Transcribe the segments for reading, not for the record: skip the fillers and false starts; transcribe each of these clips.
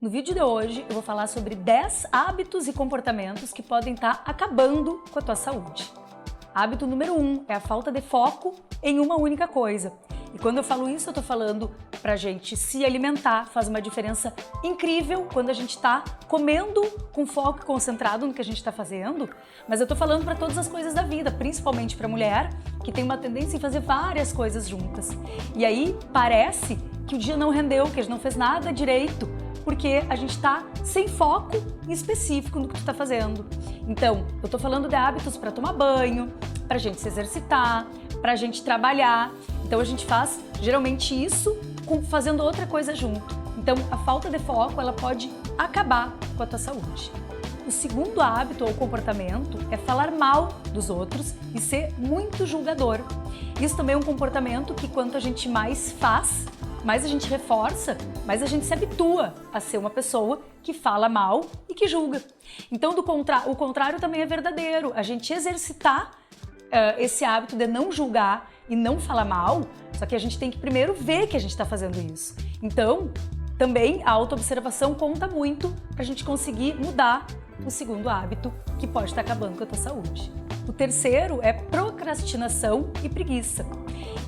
No vídeo de hoje eu vou falar sobre 10 hábitos e comportamentos que podem estar acabando com a tua saúde. Hábito número 1 é a falta de foco em uma única coisa. E quando eu falo isso, eu tô falando pra gente se alimentar, faz uma diferença incrível quando a gente tá comendo com foco e concentrado no que a gente tá fazendo, mas eu tô falando pra todas as coisas da vida, principalmente pra mulher, que tem uma tendência em fazer várias coisas juntas. E aí parece que o dia não rendeu, que a gente não fez nada direito, porque a gente tá sem foco específico no que tu tá fazendo. Então, eu tô falando de hábitos pra tomar banho, pra gente se exercitar, pra gente trabalhar. Então a gente faz geralmente isso fazendo outra coisa junto. Então a falta de foco ela pode acabar com a tua saúde. O segundo hábito ou comportamento é falar mal dos outros e ser muito julgador. Isso também é um comportamento que quanto a gente mais faz, mais a gente reforça, mais a gente se habitua a ser uma pessoa que fala mal e que julga. Então o contrário também é verdadeiro. A gente exercitar esse hábito de não julgar e não falar mal, só que a gente tem que primeiro ver que a gente está fazendo isso. Então, também a autoobservação conta muito para a gente conseguir mudar o segundo hábito que pode estar acabando com a tua saúde. O terceiro é procrastinação e preguiça.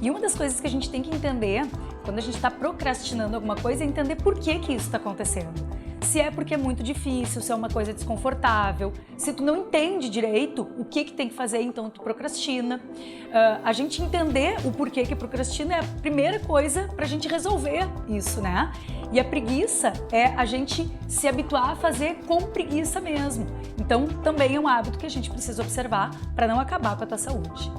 E uma das coisas que a gente tem que entender quando a gente está procrastinando alguma coisa é entender por que isso está acontecendo. Se é porque é muito difícil, se é uma coisa desconfortável, se tu não entende direito o que tem que fazer, então tu procrastina. A gente entender o porquê que procrastina é a primeira coisa pra gente resolver isso, né? E a preguiça é a gente se habituar a fazer com preguiça mesmo. Então também é um hábito que a gente precisa observar para não acabar com a tua saúde.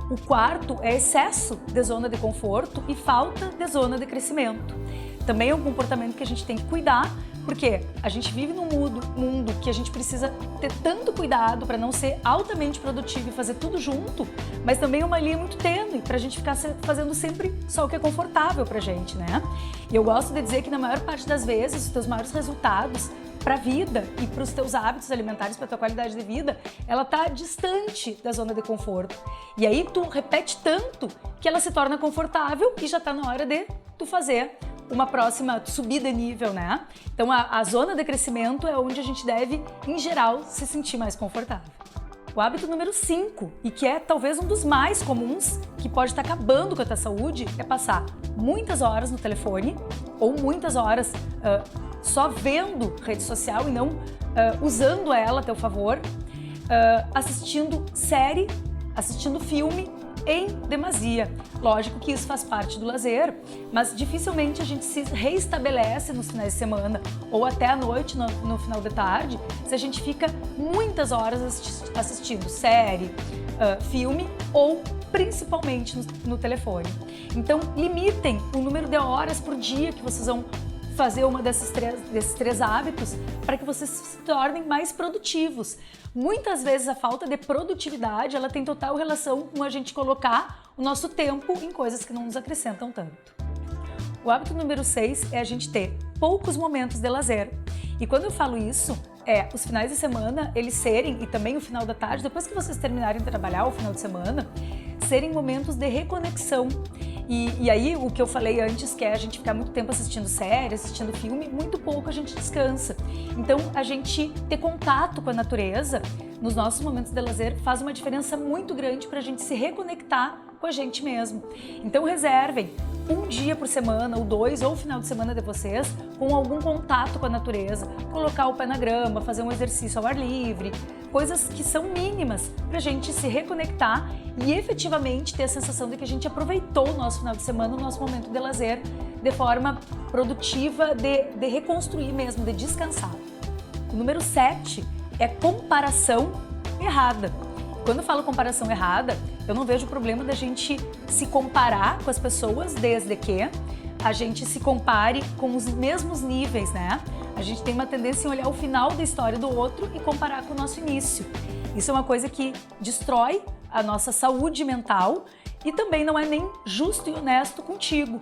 O quarto é excesso de zona de conforto e falta de zona de crescimento. Também é um comportamento que a gente tem que cuidar, porque a gente vive num mundo que a gente precisa ter tanto cuidado para não ser altamente produtivo e fazer tudo junto, mas também é uma linha muito tênue para a gente ficar fazendo sempre só o que é confortável para a gente, né? E eu gosto de dizer que na maior parte das vezes os teus maiores resultados para a vida e para os teus hábitos alimentares, para a tua qualidade de vida, ela está distante da zona de conforto. E aí tu repete tanto que ela se torna confortável e já está na hora de tu fazer uma próxima subida de nível, né? Então a zona de crescimento é onde a gente deve, em geral, se sentir mais confortável. O hábito número 5, e que é talvez um dos mais comuns, que pode estar acabando com a tua saúde, é passar muitas horas no telefone ou muitas horas só vendo rede social e não usando ela a teu favor, assistindo série, assistindo filme em demasia. Lógico que isso faz parte do lazer, mas dificilmente a gente se reestabelece nos finais de semana ou até à noite, no final de tarde, se a gente fica muitas horas assistindo série, filme ou principalmente no telefone. Então, limitem o número de horas por dia que vocês vão fazer uma desses três hábitos para que vocês se tornem mais produtivos. Muitas vezes a falta de produtividade ela tem total relação com a gente colocar o nosso tempo em coisas que não nos acrescentam tanto. O hábito número 6 é a gente ter poucos momentos de lazer. E quando eu falo isso, os finais de semana, eles serem, e também o final da tarde, depois que vocês terminarem de trabalhar o final de semana, serem momentos de reconexão. E aí, o que eu falei antes, que é a gente ficar muito tempo assistindo série, assistindo filme, muito pouco a gente descansa. Então, a gente ter contato com a natureza nos nossos momentos de lazer faz uma diferença muito grande para a gente se reconectar com a gente mesmo. Então, reservem um dia por semana, ou 2, ou o final de semana de vocês, com algum contato com a natureza, colocar o pé na grama, fazer um exercício ao ar livre, coisas que são mínimas para a gente se reconectar e efetivamente ter a sensação de que a gente aproveitou o nosso final de semana, o nosso momento de lazer, de forma produtiva, de reconstruir mesmo, de descansar. O número 7 é comparação errada. Quando eu falo comparação errada, eu não vejo problema da gente se comparar com as pessoas, desde que a gente se compare com os mesmos níveis, né? A gente tem uma tendência em olhar o final da história do outro e comparar com o nosso início. Isso é uma coisa que destrói a nossa saúde mental e também não é nem justo e honesto contigo.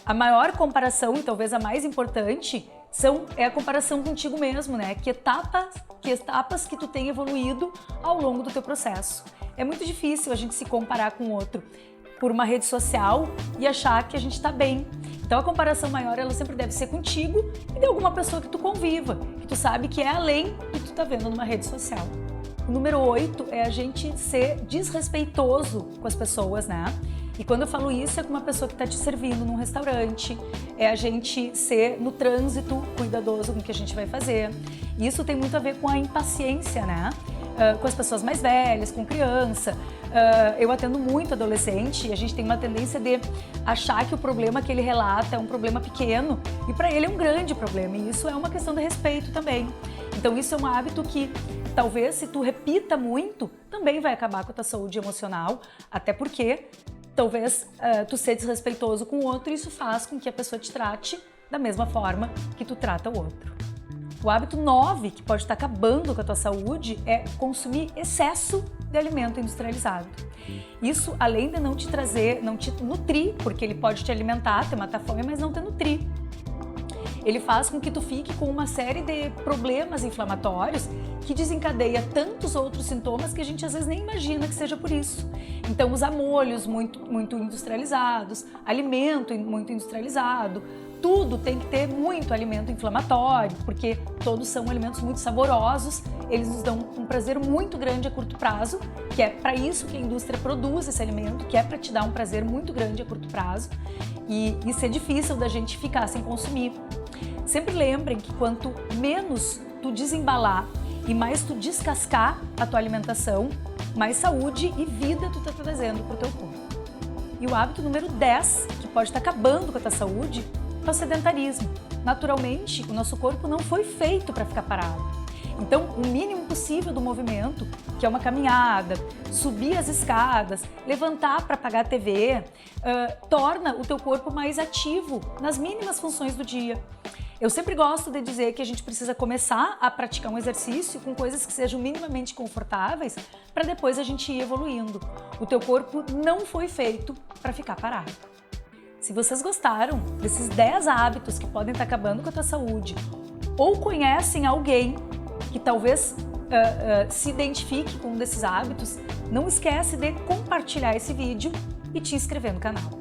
A maior comparação, e talvez a mais importante, é a comparação contigo mesmo, né? Que etapas que tu tem evoluído ao longo do teu processo. É muito difícil a gente se comparar com o outro. por uma rede social e achar que a gente está bem. Então a comparação maior, ela sempre deve ser contigo e de alguma pessoa que tu conviva, que tu sabe que é além do que tu tá vendo numa rede social. O número 8 é a gente ser desrespeitoso com as pessoas, né? E quando eu falo isso, é com uma pessoa que está te servindo num restaurante, é a gente ser no trânsito cuidadoso com o que a gente vai fazer. E isso tem muito a ver com a impaciência, né? Com as pessoas mais velhas, com criança. Eu atendo muito adolescente e a gente tem uma tendência de achar que o problema que ele relata é um problema pequeno e para ele é um grande problema, e isso é uma questão de respeito também. Então isso é um hábito que talvez, se tu repita muito, também vai acabar com a tua saúde emocional, até porque talvez tu ser desrespeitoso com o outro, e isso faz com que a pessoa te trate da mesma forma que tu trata o outro. O hábito 9, que pode estar acabando com a tua saúde, é consumir excesso de alimento industrializado. Isso, além de não te trazer, não te nutrir, porque ele pode te alimentar, te matar fome, mas não te nutrir. Ele faz com que tu fique com uma série de problemas inflamatórios que desencadeia tantos outros sintomas que a gente às vezes nem imagina que seja por isso. Então, usar molhos muito industrializados, alimento muito industrializado, tudo tem que ter muito alimento inflamatório, porque todos são alimentos muito saborosos, eles nos dão um prazer muito grande a curto prazo, que é para isso que a indústria produz esse alimento, que é para te dar um prazer muito grande a curto prazo, e isso é difícil da gente ficar sem consumir. Sempre lembrem que quanto menos tu desembalar e mais tu descascar a tua alimentação, mais saúde e vida tu tá trazendo pro teu corpo. E o hábito número 10, que pode estar acabando com a tua saúde, é o sedentarismo. Naturalmente, o nosso corpo não foi feito para ficar parado. Então, o mínimo possível do movimento, que é uma caminhada, subir as escadas, levantar para apagar a TV, torna o teu corpo mais ativo nas mínimas funções do dia. Eu sempre gosto de dizer que a gente precisa começar a praticar um exercício com coisas que sejam minimamente confortáveis para depois a gente ir evoluindo. O teu corpo não foi feito para ficar parado. Se vocês gostaram desses 10 hábitos que podem estar acabando com a tua saúde, ou conhecem alguém que talvez se identifique com um desses hábitos, não esquece de compartilhar esse vídeo e te inscrever no canal.